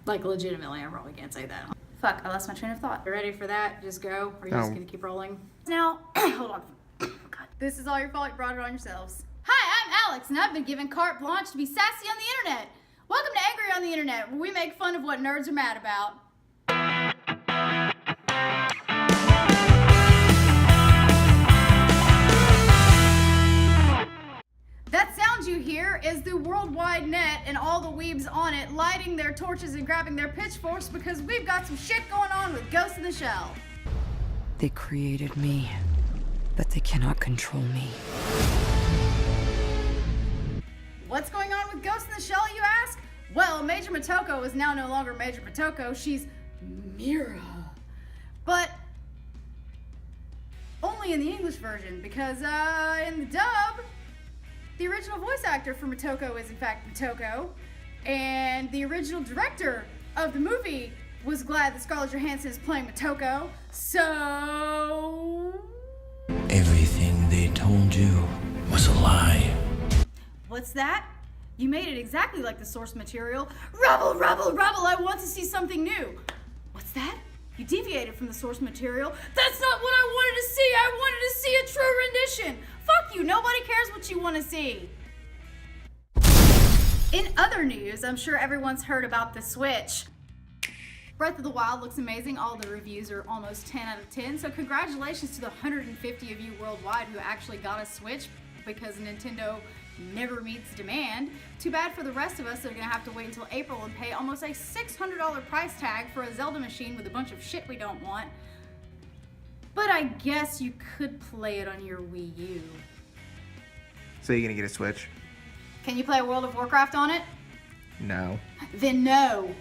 Like, legitimately, I probably can't say that. Fuck, I lost my train of thought. You ready for that? Just go? Or are you just gonna keep rolling? Now, hold on. God. This is all your fault. You brought it on yourselves. Hi, I'm Alex, and I've been given carte blanche to be sassy on the internet. Welcome to Angry on the Internet, where we make fun of what nerds are mad about. That sound you hear is the worldwide net and all the weebs on it lighting their torches and grabbing their pitchforks because we've got some shit going on with Ghost in the Shell. They created me, but they cannot control me. What's going on with Ghost in the Shell, you ask? Well, Major Motoko is now no longer Major Motoko, she's Mira. But only in the English version, because in the dub, the original voice actor for Motoko is in fact Motoko, and the original director of the movie was glad that Scarlett Johansson is playing Motoko, so... Everything they told you was a lie. What's that? You made it exactly like the source material. Rebel, rebel, rebel, I want to see something new. What's that? You deviated from the source material. That's not what I wanted to see. I wanted to see a true rendition. Fuck you, nobody cares what you want to see. In other news, I'm sure everyone's heard about the Switch. Breath of the Wild looks amazing. All the reviews are almost 10 out of 10. So congratulations to the 150 of you worldwide who actually got a Switch, because Nintendo never meets demand. Too bad for the rest of us that are gonna have to wait until April and pay almost a $600 price tag for a Zelda machine with a bunch of shit we don't want. But I guess you could play it on your Wii U. So you're gonna get a Switch? Can you play World of Warcraft on it? No. Then no.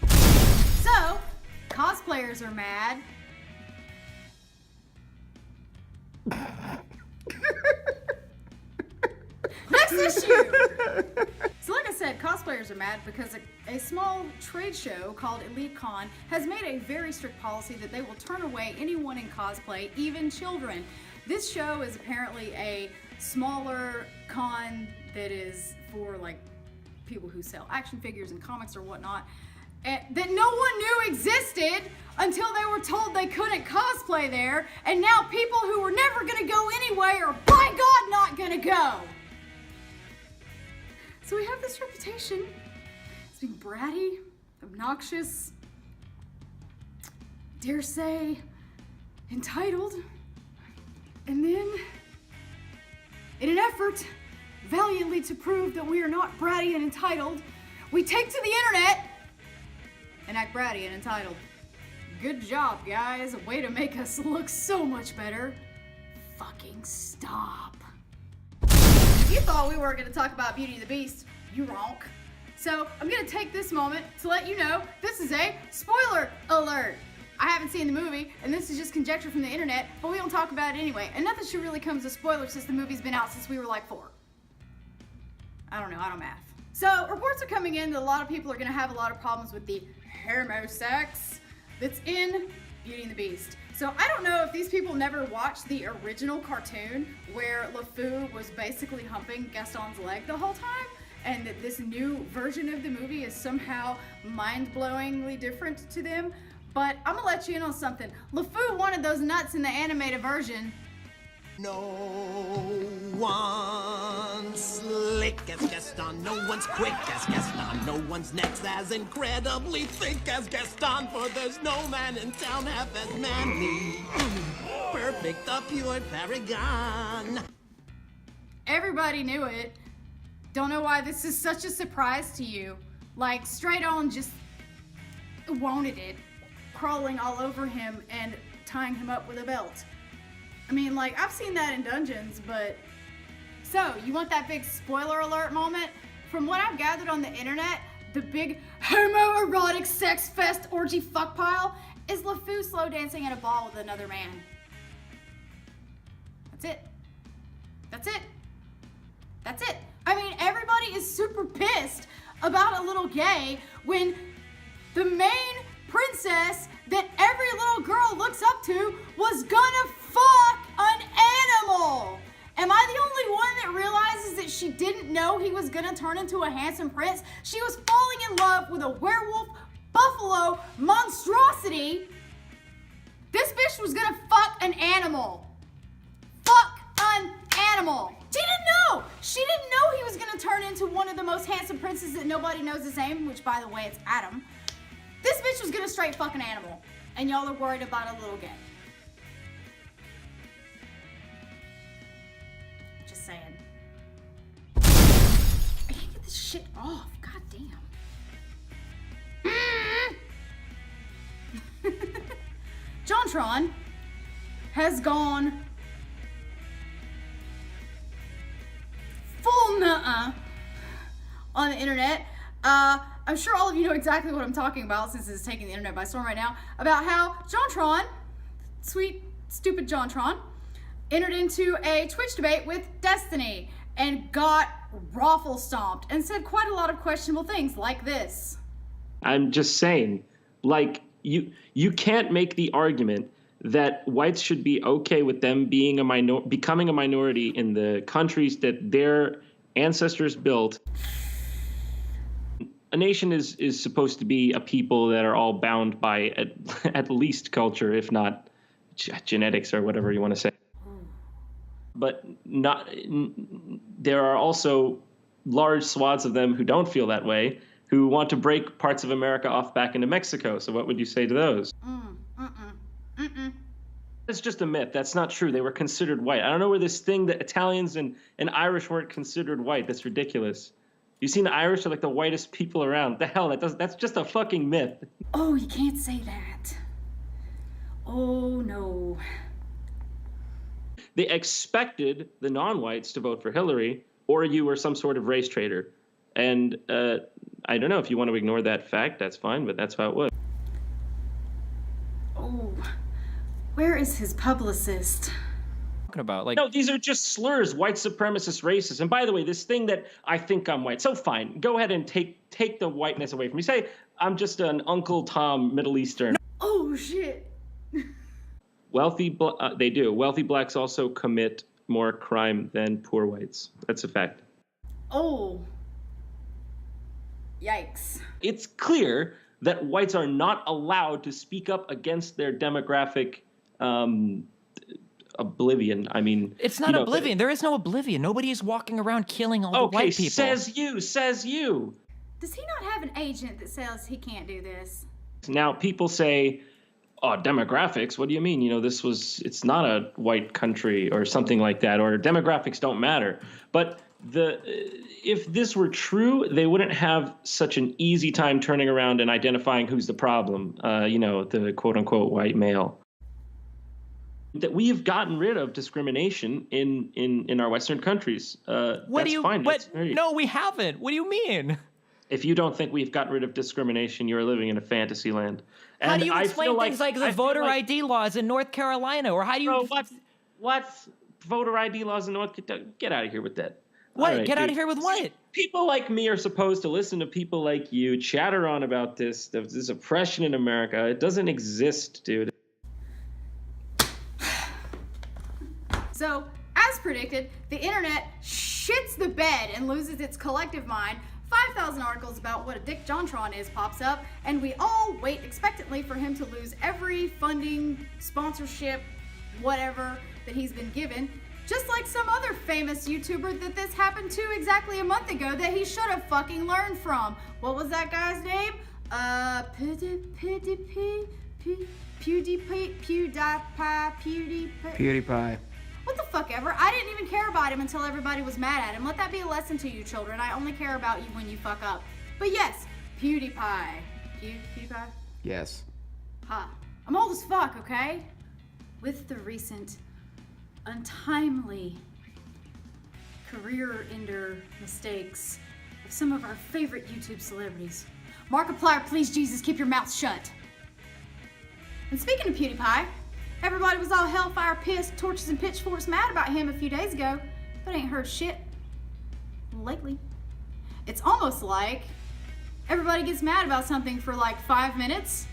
So, cosplayers are mad. Next issue! So like I said, cosplayers are mad because a small trade show called EliteCon has made a very strict policy that they will turn away anyone in cosplay, even children. This show is apparently a smaller con that is for like people who sell action figures and comics or whatnot, that no one knew existed until they were told they couldn't cosplay there, and now people who were never gonna go anyway are by God not gonna go. So we have this reputation as being bratty, obnoxious, dare say, entitled, and then, in an effort valiantly to prove that we are not bratty and entitled, we take to the internet and act bratty and entitled. Good job, guys. Way to make us look so much better. Fucking stop. If you thought we weren't going to talk about Beauty and the Beast, you're wrong. So I'm going to take this moment to let you know this is a spoiler alert. I haven't seen the movie, and this is just conjecture from the internet, but we don't talk about it anyway. And nothing should really come as a spoiler since the movie's been out since we were like 4. I don't know, I don't math. So reports are coming in that a lot of people are going to have a lot of problems with the homosex that's in Beauty and the Beast. So I don't know if these people never watched the original cartoon where LeFou was basically humping Gaston's leg the whole time, and that this new version of the movie is somehow mind-blowingly different to them. But I'm gonna let you in on something. LeFou wanted those nuts in the animated version. No one's slick as Gaston, no one's quick as Gaston, no one's next as incredibly thick as Gaston, for there's no man in town half as manly. Perfect, the pure paragon. Everybody knew it. Don't know why this is such a surprise to you. Like, straight on just wanted it. Crawling all over him and tying him up with a belt. I mean, like, I've seen that in dungeons, but... So, you want that big spoiler alert moment? From what I've gathered on the internet, the big homoerotic sex fest orgy fuck pile is LeFou slow dancing in a ball with another man. That's it. That's it. That's it. I mean, everybody is super pissed about a little gay when the main princess that every little girl looks up to was gonna fuck an animal. Am I the only one that realizes that she didn't know he was gonna turn into a handsome prince? She was falling in love with a werewolf, buffalo, monstrosity. This bitch was gonna fuck an animal. Fuck an animal. She didn't know. She didn't know he was gonna turn into one of the most handsome princes that nobody knows his name, which by the way, it's Adam. This bitch was gonna straight fuck an animal. And y'all are worried about a little game. Just saying. I can't get this shit off. God damn. Jontron has gone full nuh-uh on the internet. I'm sure all of you know exactly what I'm talking about since it's taking the internet by storm right now, about how Jontron, sweet, stupid Jontron, entered into a Twitch debate with Destiny and got raffle stomped and said quite a lot of questionable things like this. I'm just saying, like, you can't make the argument that whites should be okay with them being becoming a minority in the countries that their ancestors built. A nation is supposed to be a people that are all bound by at least culture, if not genetics or whatever you want to say. But there are also large swaths of them who don't feel that way, who want to break parts of America off back into Mexico. So what would you say to those? It's just a myth. That's not true. They were considered white. I don't know where this thing that Italians and Irish weren't considered white. That's ridiculous. You seen the Irish are like the whitest people around. The hell, that's just a fucking myth. Oh, you can't say that. Oh, no. They expected the non-whites to vote for Hillary, or you were some sort of race traitor. And I don't know, if you want to ignore that fact, that's fine, but that's how it was. Oh, where is his publicist? About like no, these are just slurs, white supremacist, racist. And by the way, this thing that I think I'm white, so fine, go ahead and take the whiteness away from me. Say I'm just an Uncle Tom Middle Eastern. Oh shit. They do. Wealthy blacks also commit more crime than poor whites. That's a fact. Oh. Yikes. It's clear that whites are not allowed to speak up against their demographic oblivion. I mean, it's not oblivion. There is no oblivion. Nobody is walking around killing all the white people. Says you. Does he not have an agent that says he can't do this? Now people say, oh, demographics, what do you mean? It's not a white country or something like that, or demographics don't matter. But if this were true, they wouldn't have such an easy time turning around and identifying who's the problem, the quote unquote white male. That we have gotten rid of discrimination in our Western countries. Fine. No, we haven't. What do you mean? If you don't think we've gotten rid of discrimination, you're living in a fantasy land. And how do you explain things like the voter ID laws in North Carolina? Or how do you... What voter ID laws in North Carolina? Get out of here with that. What? Right, get out of here with what? People like me are supposed to listen to people like you chatter on about this oppression in America. It doesn't exist, dude. So, as predicted, the internet shits the bed and loses its collective mind. 5,000 articles about what a dick Jontron is pops up, and we all wait expectantly for him to lose every funding, sponsorship, whatever that he's been given. Just like some other famous YouTuber that this happened to exactly a month ago that he should have fucking learned from. What was that guy's name? PewDiePie. What the fuck ever? I didn't even care about him until everybody was mad at him. Let that be a lesson to you, children. I only care about you when you fuck up. But yes, PewDiePie. PewDiePie? Yes. Ha. I'm old as fuck, okay? With the recent untimely career-ender mistakes of some of our favorite YouTube celebrities. Markiplier, please, Jesus, keep your mouth shut. And speaking of PewDiePie, everybody was all hellfire pissed, torches and pitchforks mad about him a few days ago, but ain't heard shit lately. It's almost like everybody gets mad about something for like 5 minutes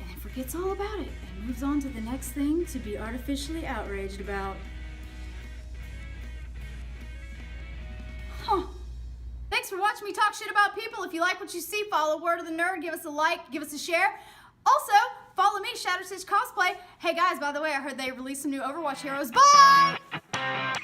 and then forgets all about it and moves on to the next thing to be artificially outraged about. we talk shit about people. If you like what you see, follow Word of the Nerd. Give us a like, give us a share. Also, follow me, Shatterstitch Cosplay. Hey guys, by the way, I heard they released some new Overwatch heroes. Bye!